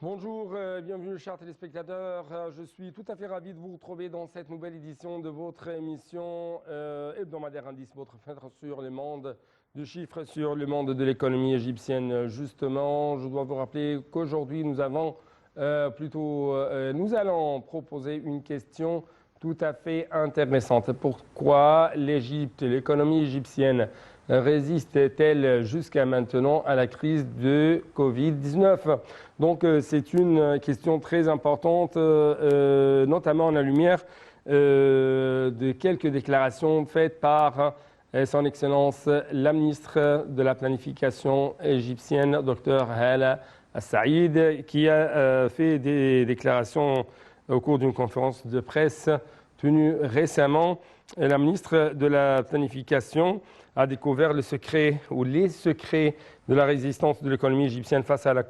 Bonjour, bienvenue chers téléspectateurs. Je suis tout à fait ravi de vous retrouver dans cette nouvelle édition de votre émission hebdomadaire Indice, votre fenêtre sur le monde du chiffre, sur le monde de l'économie égyptienne. Justement, je dois vous rappeler qu'aujourd'hui nous allons proposer une question tout à fait intéressante. Pourquoi l'Égypte, l'économie égyptienne résiste-t-elle jusqu'à maintenant à la crise de Covid-19? Donc c'est une question très importante, notamment à la lumière de quelques déclarations faites par Son Excellence la ministre de la Planification égyptienne, Dr Hala Saïd, qui a fait des déclarations au cours d'une conférence de presse tenue récemment. Et la ministre de la Planification a découvert le secret ou les secrets de la résistance de l'économie égyptienne face à la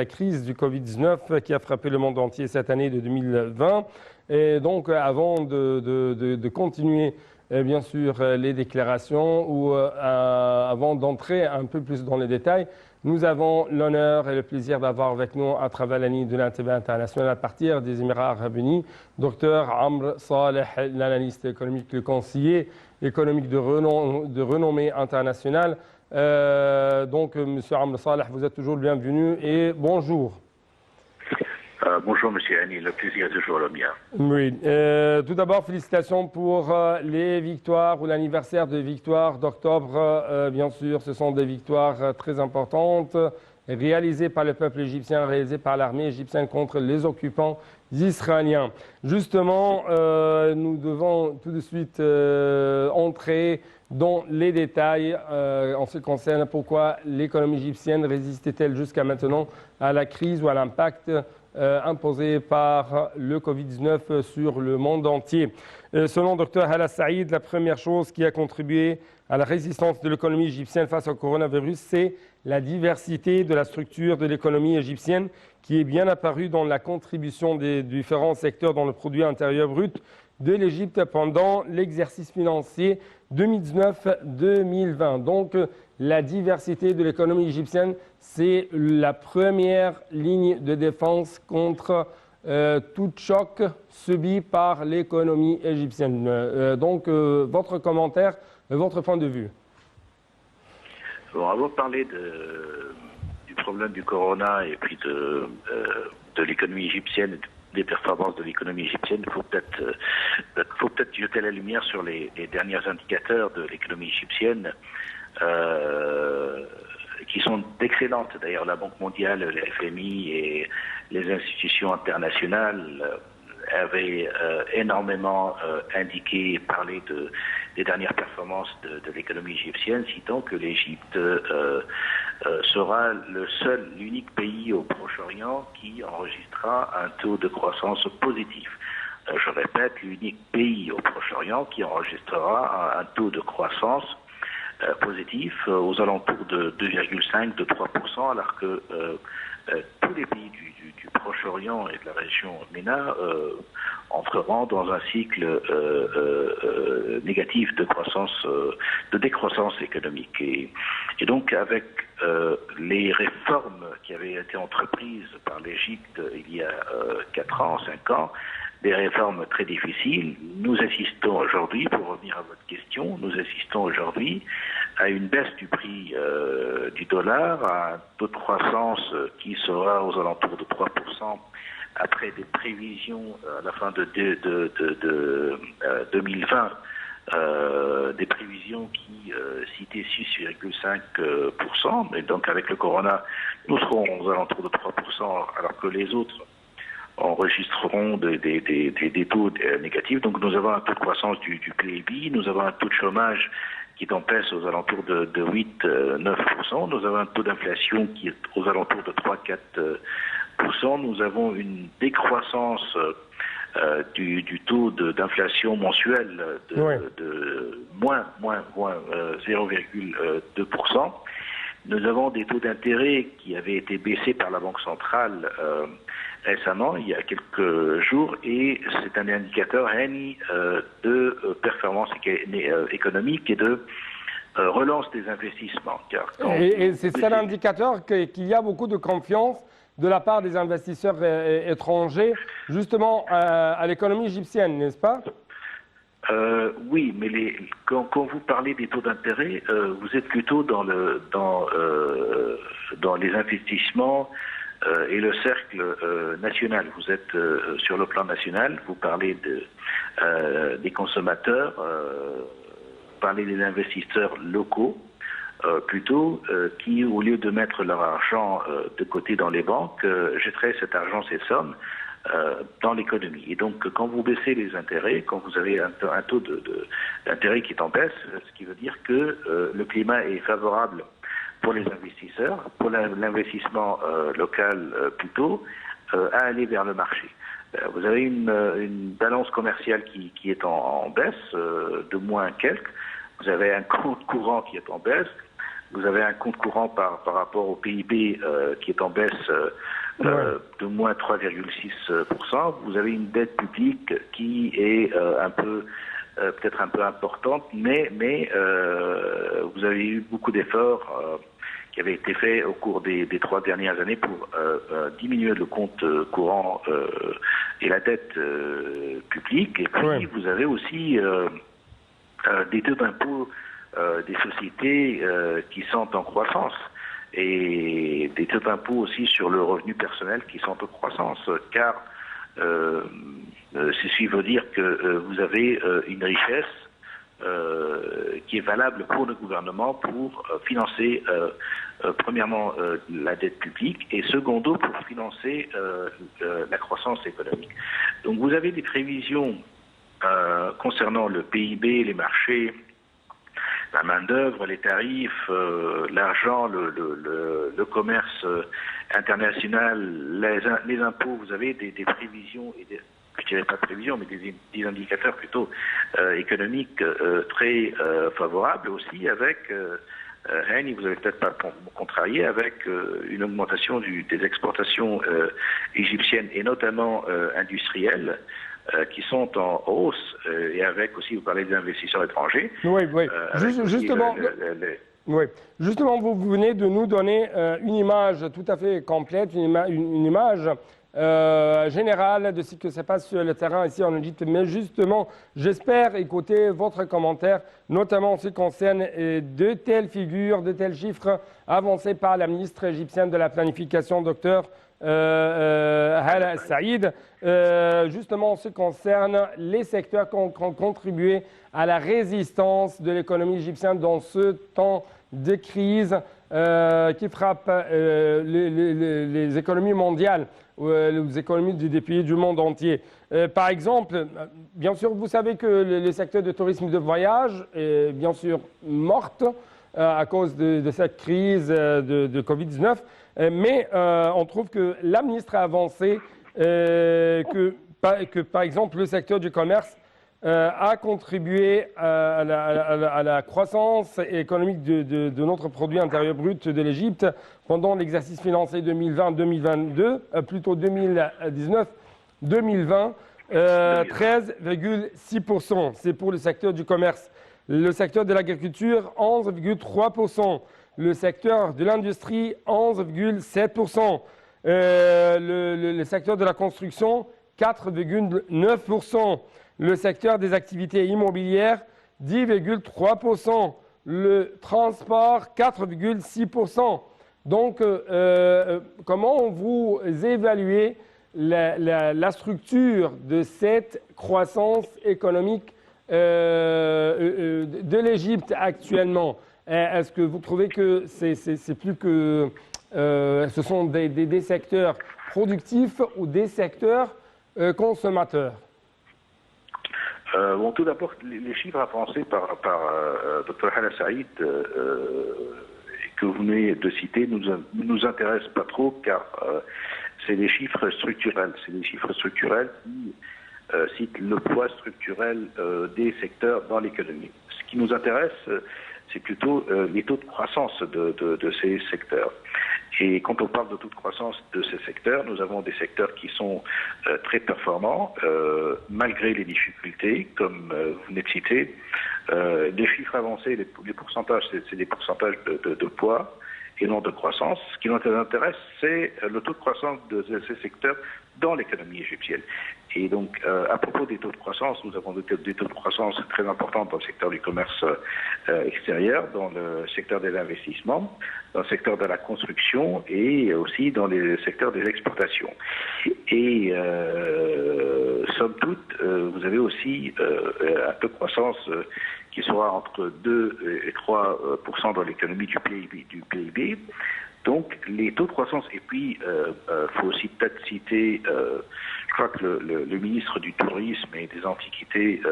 crise du Covid-19 qui a frappé le monde entier cette année de 2020. Et donc, avant de continuer, bien sûr, les déclarations ou avant d'entrer un peu plus dans les détails, nous avons l'honneur et le plaisir d'avoir avec nous à travers la ligne de l'Intv international à partir des Émirats arabes unis, Dr Amr Saleh, l'analyste économique, le conseiller économique de renommée internationale. Monsieur Amr Saleh, vous êtes toujours le bienvenu et bonjour. Bonjour Monsieur Hani, le plaisir est toujours le mien. Oui. Tout d'abord, félicitations pour les victoires ou l'anniversaire de victoires d'octobre. Bien sûr, ce sont des victoires très importantes réalisées par le peuple égyptien, réalisées par l'armée égyptienne contre les occupants israéliens. Justement, nous devons tout de suite entrer dans les détails en ce qui concerne pourquoi l'économie égyptienne résistait-elle jusqu'à maintenant à la crise ou à l'impact imposé par le Covid-19 sur le monde entier. Selon Dr Hala Saïd, la première chose qui a contribué à la résistance de l'économie égyptienne face au coronavirus, c'est la diversité de la structure de l'économie égyptienne qui est bien apparue dans la contribution des différents secteurs dans le produit intérieur brut de l'Égypte pendant l'exercice financier 2019-2020. Donc, la diversité de l'économie égyptienne, c'est la première ligne de défense contre tout choc subi par l'économie égyptienne. Votre commentaire, votre point de vue. Bon, avant de parler du problème du corona et puis de l'économie égyptienne, des performances de l'économie égyptienne, il faut peut-être jeter la lumière sur les derniers indicateurs de l'économie égyptienne qui sont excellentes. D'ailleurs, la Banque mondiale, le FMI et les institutions internationales avaient énormément indiqué et parlé des dernières performances de l'économie égyptienne, citant que l'Égypte sera l'unique pays au Proche-Orient qui enregistrera un taux de croissance positif. Je répète, l'unique pays au Proche-Orient qui enregistrera un taux de croissance positif aux alentours de 2,5, de 3%, alors que tous les pays du Proche-Orient et de la région MENA entreront dans un cycle négatif de décroissance économique. Et donc avec les réformes qui avaient été entreprises par l'Égypte il y a 4 ans, 5 ans, des réformes très difficiles, nous assistons aujourd'hui, pour revenir à votre question, nous assistons aujourd'hui à une baisse du prix du dollar, à un taux de croissance qui sera aux alentours de 3% après des prévisions à la fin de 2020, des prévisions qui citaient 6,5%, mais donc avec le corona, nous serons aux alentours de 3%, alors que les autres enregistreront des taux négatifs. Donc nous avons un taux de croissance du PIB, nous avons un taux de chômage qui tempête aux alentours de 8-9%, nous avons un taux d'inflation qui est aux alentours de 3-4%, nous avons une décroissance du taux d'inflation mensuel de moins 0,2%. Nous avons des taux d'intérêt qui avaient été baissés par la Banque centrale récemment, il y a quelques jours, et c'est un indicateur de performance économique et de relance des investissements. Et c'est ça l'indicateur qu'il y a beaucoup de confiance de la part des investisseurs étrangers, justement à l'économie égyptienne, n'est-ce pas? Oui, mais quand vous parlez des taux d'intérêt, vous êtes plutôt dans les investissements et le cercle national. Vous êtes sur le plan national, vous parlez des consommateurs, vous parlez des investisseurs locaux, plutôt, qui, au lieu de mettre leur argent de côté dans les banques, jetteraient cet argent, ces sommes, dans l'économie. Et donc, quand vous baissez les intérêts, quand vous avez un taux d'intérêt qui est en baisse, ce qui veut dire que le climat est favorable pour les investisseurs, pour l'investissement local plutôt, à aller vers le marché. Vous avez une balance commerciale qui est en baisse, de moins quelques. Vous avez un compte courant qui est en baisse. Vous avez un compte courant par rapport au PIB qui est en baisse de moins 3,6%. Vous avez une dette publique qui est peut-être un peu importante, mais vous avez eu beaucoup d'efforts qui avaient été faits au cours des 3 dernières années pour diminuer le compte courant et la dette publique. Et puis vous avez aussi des taux d'impôt des sociétés qui sont en croissance et des taux d'impôt aussi sur le revenu personnel qui sont en croissance, car ceci veut dire que vous avez une richesse qui est valable pour le gouvernement pour financer premièrement la dette publique et secondo pour financer la croissance économique. Donc vous avez des prévisions concernant le PIB, les marchés, la main-d'œuvre, les tarifs, l'argent, le commerce international, les impôts. Vous avez des prévisions, je dirais pas prévisions, mais des indicateurs plutôt économiques très favorables aussi, avec, Hani, vous n'avez peut-être pas contrarié, avec une augmentation des exportations égyptiennes et notamment industrielles, qui sont en hausse, et avec aussi, vous parlez des investisseurs étrangers. Oui. Justement, vous venez de nous donner une image tout à fait complète, une image générale de ce que se passe sur le terrain ici en Égypte. Mais justement, j'espère écouter votre commentaire, notamment en ce qui concerne de telles figures, de tels chiffres avancés par la ministre égyptienne de la planification, docteur Hala Saïd, justement en ce qui concerne les secteurs qui ont contribué à la résistance de l'économie égyptienne dans ce temps de crise qui frappe les économies mondiales, les économies des pays du monde entier. Par exemple, bien sûr, vous savez que le secteur du tourisme de voyage est bien sûr morte à cause de cette crise de Covid-19. Mais on trouve que la ministre a avancé que, par exemple, le secteur du commerce a contribué à la croissance économique de notre produit intérieur brut de l'Égypte pendant l'exercice financier 2020-2022, plutôt 2019-2020, 13,6%. C'est pour le secteur du commerce. Le secteur de l'agriculture, 11,3%. Le secteur de l'industrie, 11,7%. Le secteur de la construction, 4,9%. Le secteur des activités immobilières, 10,3%. Le transport, 4,6%. Donc, comment vous évaluez la structure de cette croissance économique de l'Égypte actuellement? Est-ce que vous trouvez que c'est plus que ce sont des secteurs productifs ou des secteurs consommateurs? Bon, tout d'abord, les chiffres avancés par Dr Hala Saïd que vous venez de citer nous intéressent pas trop, car c'est des chiffres structurels. C'est des chiffres structurels qui citent le poids structurel des secteurs dans l'économie. Ce qui nous intéresse, c'est plutôt les taux de croissance de ces secteurs. Et quand on parle de taux de croissance de ces secteurs, nous avons des secteurs qui sont très performants, malgré les difficultés, comme vous venez de citer. Les chiffres avancés, les pourcentages, c'est des pourcentages de poids. et non de croissance. Ce qui nous intéresse, c'est le taux de croissance de ces secteurs dans l'économie égyptienne. Et donc, à propos des taux de croissance, nous avons des taux de croissance très importants dans le secteur du commerce extérieur, dans le secteur des investissements, dans le secteur de la construction et aussi dans les secteurs des exportations. Et somme toute, vous avez aussi un taux de croissance qui sera entre 2 et 3% dans l'économie du PIB. Donc, les taux de croissance, et puis, faut aussi peut-être citer, je crois que le ministre du Tourisme et des Antiquités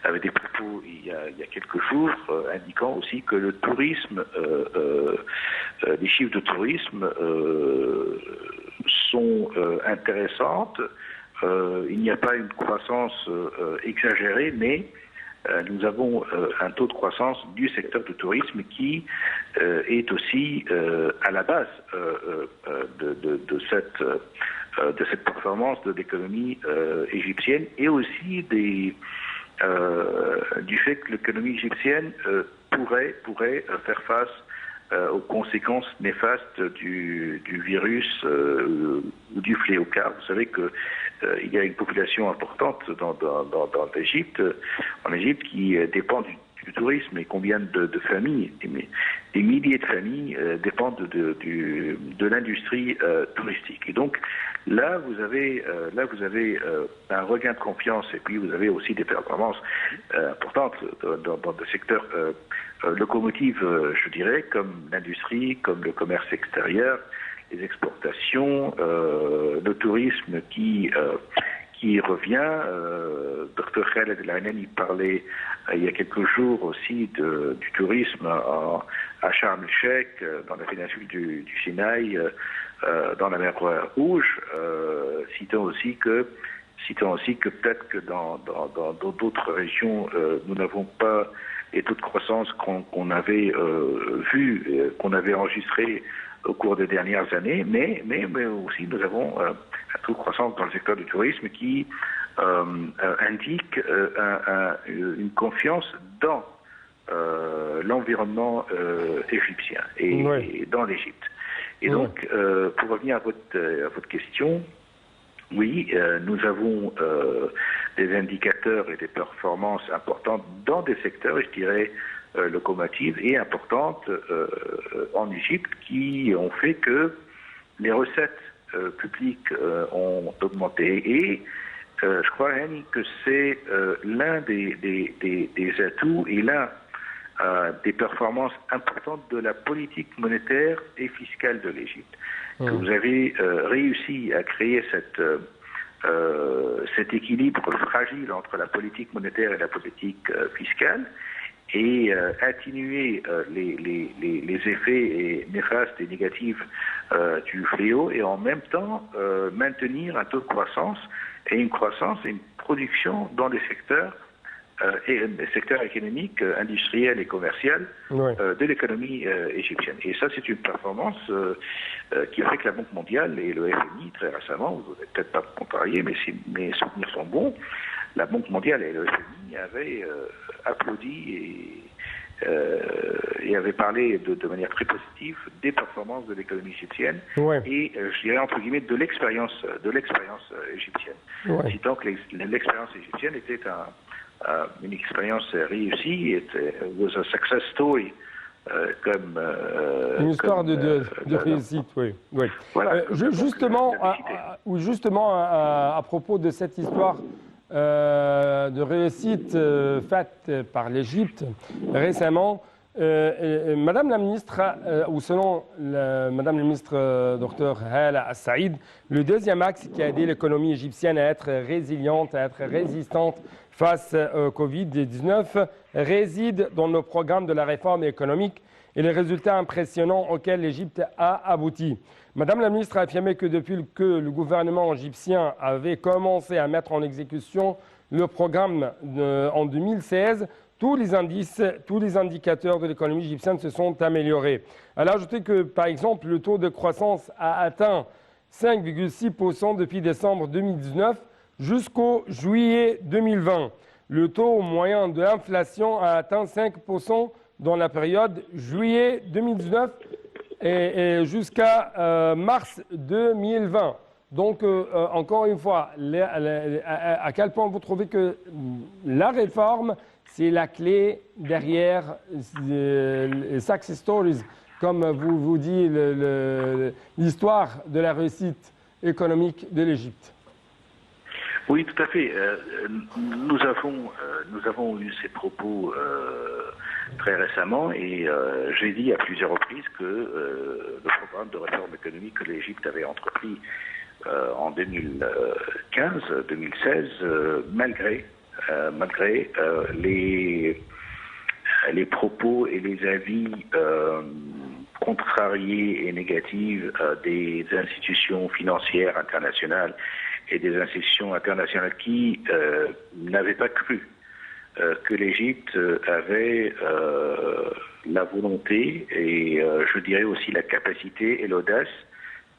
avait des propos il y a quelques jours, indiquant aussi que le tourisme, les chiffres de tourisme sont intéressantes. Il n'y a pas une croissance exagérée, mais nous avons un taux de croissance du secteur du tourisme qui est aussi à la base de cette performance de l'économie égyptienne et aussi du fait que l'économie égyptienne pourrait faire face aux conséquences néfastes du virus ou du fléau. Car vous savez que il y a une population importante dans l'Égypte, en Égypte, qui dépend du tourisme, et combien de familles, des milliers de familles dépendent de l'industrie touristique. Et donc là, vous avez un regain de confiance, et puis vous avez aussi des performances importantes dans des secteurs locomotives, je dirais, comme l'industrie, comme le commerce extérieur, les exportations, le tourisme qui revient. Dr Khaled El-Aynani parlait il y a quelques jours aussi du tourisme à Sharm el-Sheikh, dans la péninsule du Sinaï, dans la mer Rouge, citant aussi que peut-être que dans d'autres régions, nous n'avons pas les taux de croissance qu'on avait qu'on avait enregistrés au cours des dernières années, mais aussi nous avons un taux de croissance dans le secteur du tourisme qui indique une confiance dans l'environnement égyptien et dans l'Égypte. Et donc, pour revenir à votre question, oui, nous avons des indicateurs et des performances importantes dans des secteurs, je dirais, locomotives et importantes en Égypte qui ont fait que les recettes publiques ont augmenté. Et je crois, Annie, que c'est l'un des atouts et l'un des performances importantes de la politique monétaire et fiscale de l'Égypte. Que vous avez réussi à créer cet équilibre fragile entre la politique monétaire et la politique fiscale et atténuer les effets néfastes et négatifs du fléau et en même temps maintenir un taux de croissance et une production dans des secteurs économiques, industriels et commerciaux de l'économie égyptienne. Et ça, c'est une performance qui a fait que la Banque mondiale et le FMI, très récemment, vous n'avez peut-être pas contrarié, mais si mes souvenirs sont bons, la Banque mondiale et le FMI avaient applaudi et avaient parlé de manière très positive des performances de l'économie égyptienne et, je dirais, entre guillemets, de l'expérience égyptienne. Citant que l'expérience égyptienne était une expérience réussie, was a success story. Une histoire de réussite, oui. Voilà, justement, à propos de cette histoire de réussite faite par l'Égypte récemment, Madame la ministre, ou selon Madame la ministre Dr Hala Saïd, le deuxième axe qui a aidé l'économie égyptienne à être résiliente, à être résistante face au Covid-19 réside dans nos programmes de la réforme économique et les résultats impressionnants auxquels l'Égypte a abouti. Madame la ministre a affirmé que depuis que le gouvernement égyptien avait commencé à mettre en exécution le programme en 2016, tous les indicateurs de l'économie égyptienne se sont améliorés. Elle a ajouté que, par exemple, le taux de croissance a atteint 5,6% depuis décembre 2019 jusqu'au juillet 2020. Le taux moyen de l'inflation a atteint 5% dans la période juillet 2019 et jusqu'à mars 2020. Donc, encore une fois, à quel point vous trouvez que la réforme, c'est la clé derrière les success stories, comme vous dit l'histoire de la réussite économique de l'Égypte? Oui, tout à fait. Nous avons eu ces propos très récemment et j'ai dit à plusieurs reprises que le programme de réforme économique que l'Égypte avait entrepris en 2015-2016, malgré les propos et les avis contrariés et négatifs des institutions financières internationales et des institutions internationales qui n'avaient pas cru que l'Égypte avait la volonté et je dirais aussi la capacité et l'audace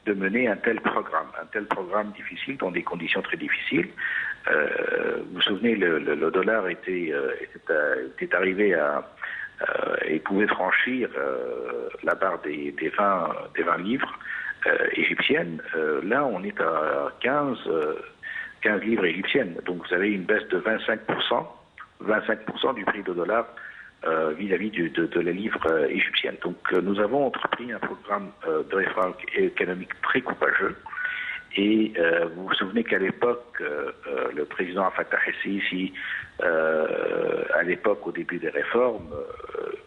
de mener un tel programme difficile dans des conditions très difficiles. Vous vous souvenez, le dollar était arrivé et pouvait franchir la barre des 20 livres égyptiennes. Là, on est à 15 livres égyptiennes. Donc vous avez une baisse de 25% du prix du dollar vis-à-vis de la livre égyptienne. Donc nous avons entrepris un programme de réforme économique très courageux. Et vous vous souvenez qu'à l'époque, le président Fattah el-Sisi, à l'époque, au début des réformes,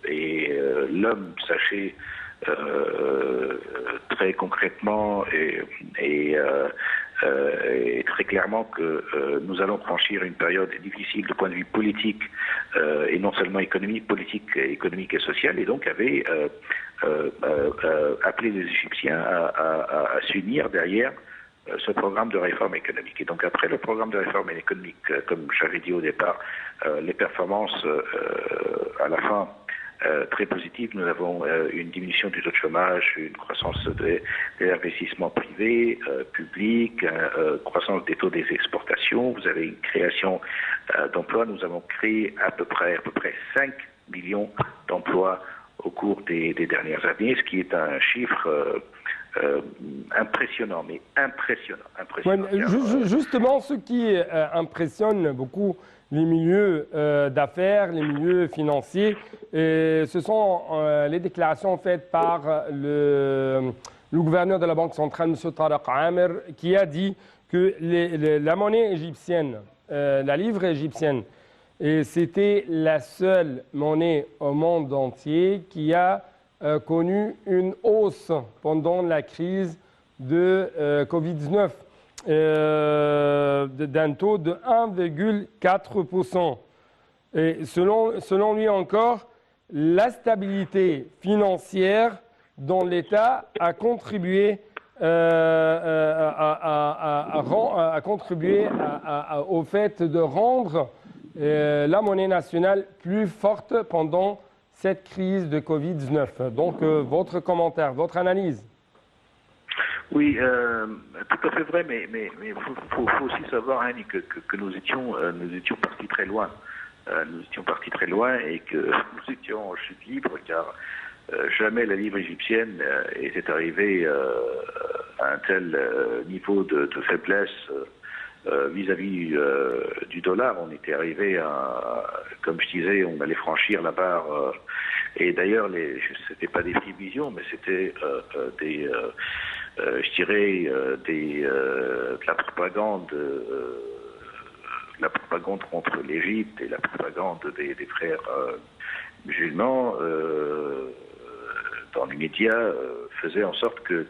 et l'homme sachait très concrètement et très clairement que nous allons franchir une période difficile du point de vue politique et non seulement économique, politique, économique et social, et donc avait appelé les Égyptiens à s'unir derrière ce programme de réforme économique. Et donc après le programme de réforme économique, comme j'avais dit au départ, les performances à la fin très positive. Nous avons une diminution du taux de chômage, une croissance des investissements privés, publics, croissance des taux des exportations. Vous avez une création d'emplois. Nous avons créé à peu près 5 millions d'emplois au cours des dernières années, ce qui est un chiffre impressionnant, mais impressionnant. Ouais, justement, ce qui impressionne beaucoup les milieux d'affaires, les milieux financiers, ce sont les déclarations faites par le gouverneur de la Banque centrale, M. Tariq Amer, qui a dit que la monnaie égyptienne, la livre égyptienne, c'était la seule monnaie au monde entier qui a connu une hausse pendant la crise de Covid-19. D'un taux de 1,4%. Et selon lui encore, la stabilité financière dans l'État a contribué, au fait de rendre la monnaie nationale plus forte pendant cette crise de Covid-19. Donc, votre commentaire, votre analyse? Oui, tout à fait vrai, mais faut aussi savoir, hein, que nous étions partis très loin. Nous étions partis très loin et que nous étions en chute libre, car jamais la livre égyptienne était arrivée à un tel niveau de faiblesse vis-à-vis du dollar. On était arrivé à, comme je disais, on allait franchir la barre. Et d'ailleurs, c'était pas des prévisions, mais c'était je dirais de la propagande contre l'Égypte et la propagande des frères musulmans dans les médias faisait en sorte que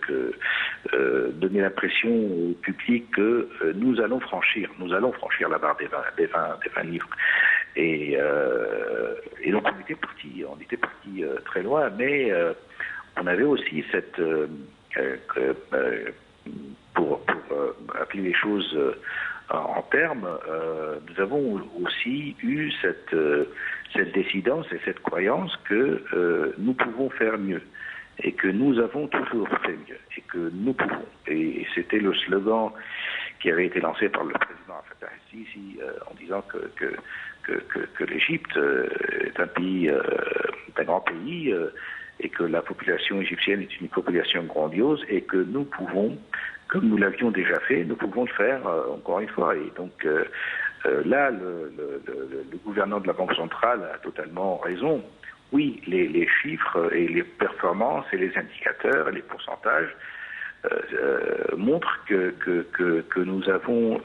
donner l'impression au public que nous allons franchir la barre des 20 livres. Et donc on était parti très loin, mais on avait aussi cette pour appeler les choses en termes, nous avons aussi eu cette décidence et cette croyance que nous pouvons faire mieux et que nous avons toujours fait mieux et que nous pouvons. Et c'était le slogan qui avait été lancé par le président Fattah el-Sisi en disant que l'Égypte est un pays, un grand pays et que la population égyptienne est une population grandiose et que nous pouvons, comme nous l'avions déjà fait, nous pouvons le faire encore une fois. Et donc là, le gouverneur de la Banque centrale a totalement raison. Oui, les chiffres et les performances et les indicateurs et les pourcentages montrent que nous avons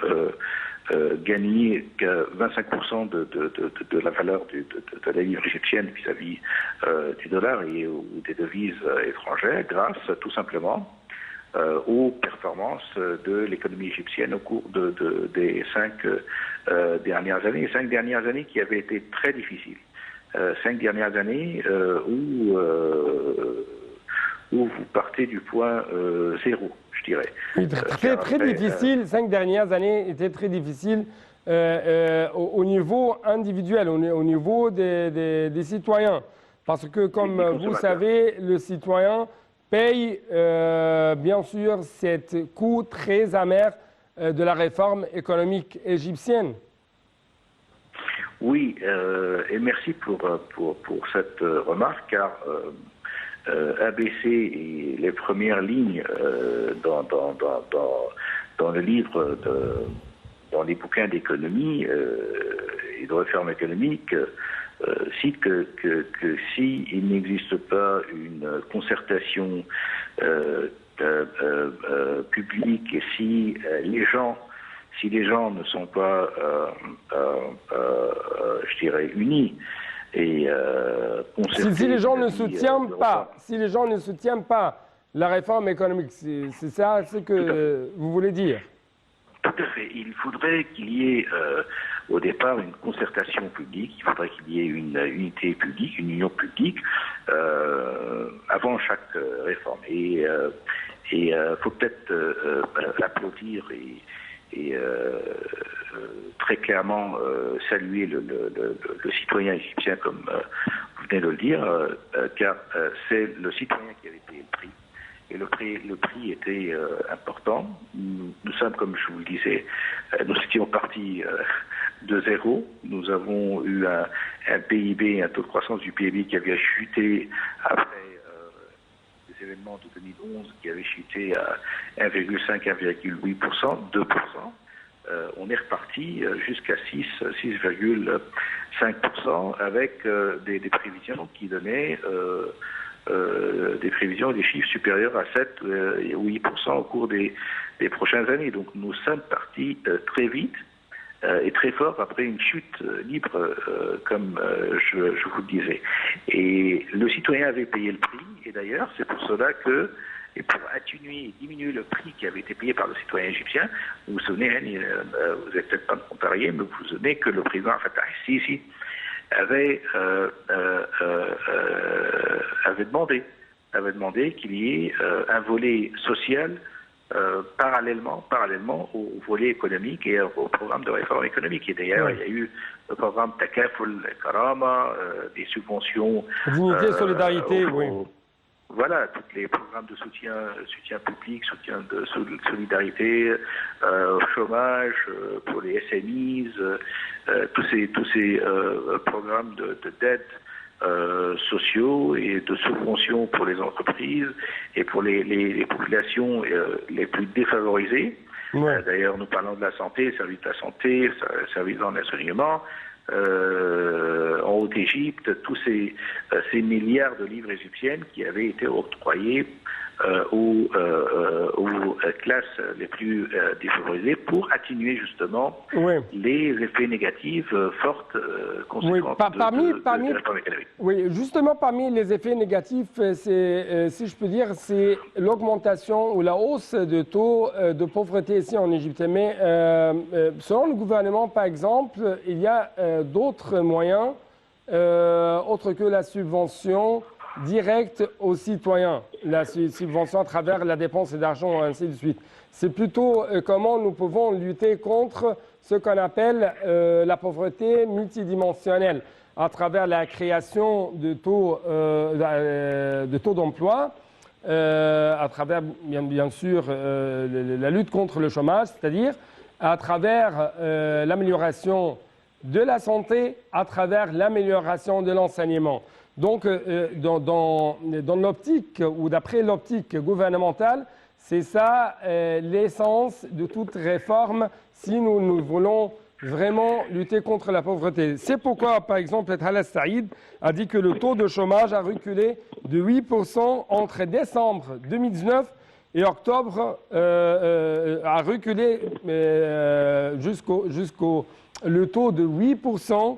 gagné 25% de la valeur de la livre égyptienne vis-à-vis du dollar ou des devises étrangères grâce tout simplement aux performances de l'économie égyptienne au cours des 5 dernières années. 5 dernières années qui avaient été très difficiles. 5 dernières années où vous partez du point zéro, je dirais. Oui, très difficile. 5 dernières années étaient très difficiles au niveau individuel, au niveau des citoyens. Parce que, comme vous savez, le citoyen paye bien sûr cet coût très amer de la réforme économique égyptienne. Oui, et merci pour cette remarque, car ABC et les premières lignes dans le livre, dans les bouquins d'économie et de réforme économique, cite que s'il n'existe pas une concertation publique et si les gens ne sont pas, je dirais, unis et concertés... Si les gens ne soutiennent pas la réforme économique, c'est ça ce que vous voulez dire? Tout à fait. Il faudrait qu'il y ait au départ une concertation publique, il faudrait qu'il y ait une unité publique, une union publique avant chaque réforme. Et faut peut-être applaudir et très clairement saluer le citoyen égyptien, comme vous venez de le dire, car c'est le citoyen qui avait payé le prix. Et le prix était important. Nous sommes, comme je vous le disais, nous étions partis de zéro. Nous avons eu un PIB, un taux de croissance du PIB qui avait chuté après les événements de 2011, qui avait chuté à 1,5, 1,8%, 2%. On est reparti jusqu'à 6,5% avec des prévisions qui donnaient des prévisions et des chiffres supérieurs à 7 ou 8% au cours des prochaines années. Donc nous sommes partis très vite et très fort après une chute libre, comme je vous le disais. Et le citoyen avait payé le prix, et d'ailleurs c'est pour cela que, et pour atténuer et diminuer le prix qui avait été payé par le citoyen égyptien, vous vous souvenez, vous n'êtes peut-être pas contrarié, mais vous vous souvenez que le président Fattah el-Sisi avait demandé qu'il y ait un volet social parallèlement au volet économique et au programme de réforme économique. Et d'ailleurs, il y a eu le programme Takaful Karama, des subventions... Dignité, solidarité, oui. Voilà, tous les programmes de soutien public, soutien de solidarité, chômage, pour les SMEs, tous ces programmes d'aide sociaux et de subventions pour les entreprises et pour les populations les plus défavorisées. Ouais. D'ailleurs, nous parlons de la santé, service de la santé, service d'enseignement. En Haute-Égypte, tous ces milliards de livres égyptiennes qui avaient été octroyés aux classes les plus défavorisées pour atténuer justement les effets négatifs fortes conséquences de la réforme économique. Oui, justement parmi les effets négatifs, c'est, si je peux dire, c'est l'augmentation ou la hausse de taux de pauvreté ici en Égypte. Mais selon le gouvernement, par exemple, il y a d'autres moyens autres que la subvention directe aux citoyens, la subvention à travers la dépense d'argent, ainsi de suite. C'est plutôt comment nous pouvons lutter contre ce qu'on appelle la pauvreté multidimensionnelle à travers la création de taux d'emploi, à travers bien sûr la lutte contre le chômage, c'est-à-dire à travers l'amélioration de la santé, à travers l'amélioration de l'enseignement. Donc, dans l'optique, ou d'après l'optique gouvernementale, c'est ça l'essence de toute réforme si nous voulons vraiment lutter contre la pauvreté. C'est pourquoi, par exemple, Hala Saïd a dit que le taux de chômage a reculé de 8% entre décembre 2019 et octobre, a reculé jusqu'au le taux de 8%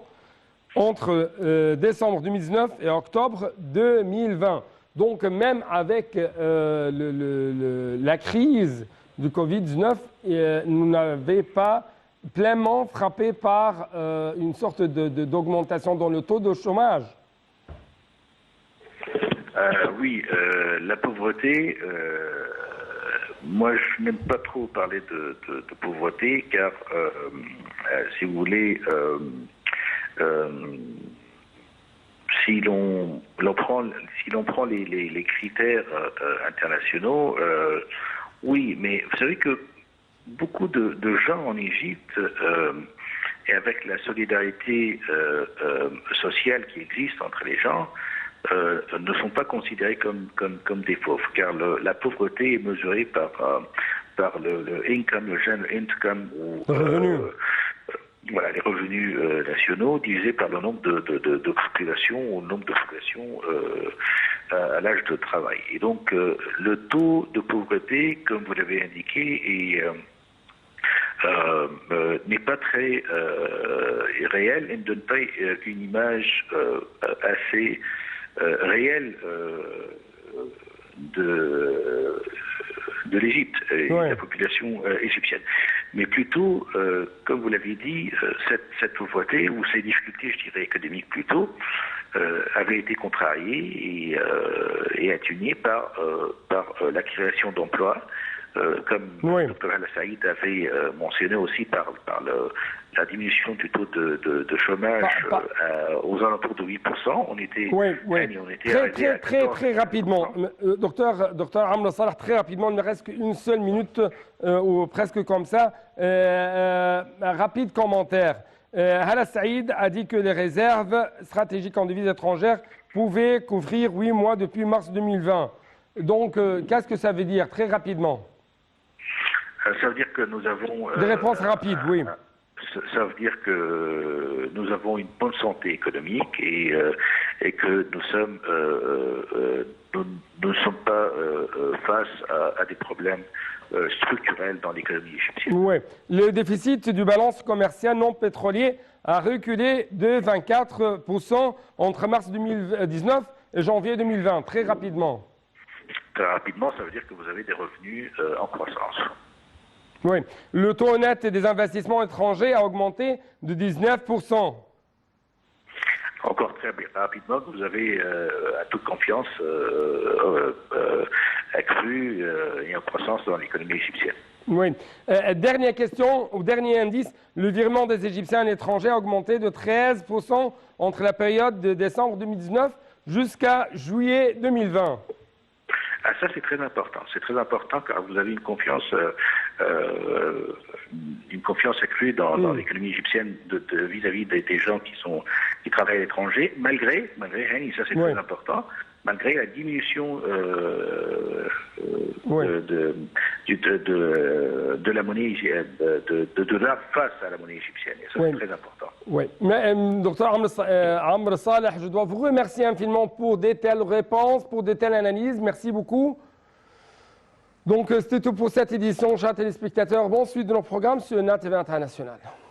entre décembre 2019 et octobre 2020. Donc même avec la crise du Covid-19, nous n'avons pas pleinement frappé par une sorte d'augmentation dans le taux de chômage. Oui, la pauvreté, moi je n'aime pas trop parler de pauvreté car, si vous voulez, si l'on prend les critères internationaux, oui, mais vous savez que beaucoup de gens en Égypte, et avec la solidarité sociale qui existe entre les gens, ne sont pas considérés comme des pauvres, car la pauvreté est mesurée par le income, le general income, ou voilà, les revenus nationaux divisés par le nombre de populations, ou le nombre de populations à l'âge de travail. Et donc le taux de pauvreté, comme vous l'avez indiqué, n'est pas très réel et ne donne pas une image assez réelle de l'Égypte et de la population égyptienne. Mais plutôt, comme vous l'avez dit, cette pauvreté ou ces difficultés, je dirais économiques plutôt, avaient été contrariées et atténuées par la création d'emplois, comme le Dr Hala Saïd avait mentionné aussi par la diminution du taux de chômage aux alentours de 8%. On était, très rapidement. Docteur Amr Salah, très rapidement, il ne reste qu'une seule minute ou presque comme ça. Un rapide commentaire. Hala Saïd a dit que les réserves stratégiques en devises étrangères pouvaient couvrir 8 mois depuis mars 2020. Donc, qu'est-ce que ça veut dire, très rapidement? Ça veut dire que nous avons... Des réponses rapides, oui. Ça veut dire que nous avons une bonne santé économique et que nous ne sommes pas face à des problèmes structurels dans l'économie égyptienne. Oui. Le déficit du balance commerciale non pétrolier a reculé de 24% entre mars 2019 et janvier 2020, très rapidement. Très rapidement, ça veut dire que vous avez des revenus en croissance. Oui. Le taux net des investissements étrangers a augmenté de 19%. Encore très rapidement, vous avez à toute confiance accru et en croissance dans l'économie égyptienne. Oui. Dernière question, ou dernier indice, le virement des Égyptiens à l'étranger a augmenté de 13% entre la période de décembre 2019 jusqu'à juillet 2020. Ah, ça, c'est très important. C'est très important car vous avez une confiance accrue dans l'économie égyptienne vis-à-vis des gens qui travaillent à l'étranger, malgré, ça c'est très important, malgré la diminution de la monnaie de dollar face à la monnaie égyptienne. Et ça, c'est très important. Oui. Mais, docteur Amr Saleh, je dois vous remercier infiniment pour de telles réponses, pour de telles analyses. Merci beaucoup. Donc, c'était tout pour cette édition, chers téléspectateurs. Bonne suite de nos programmes sur NATV International.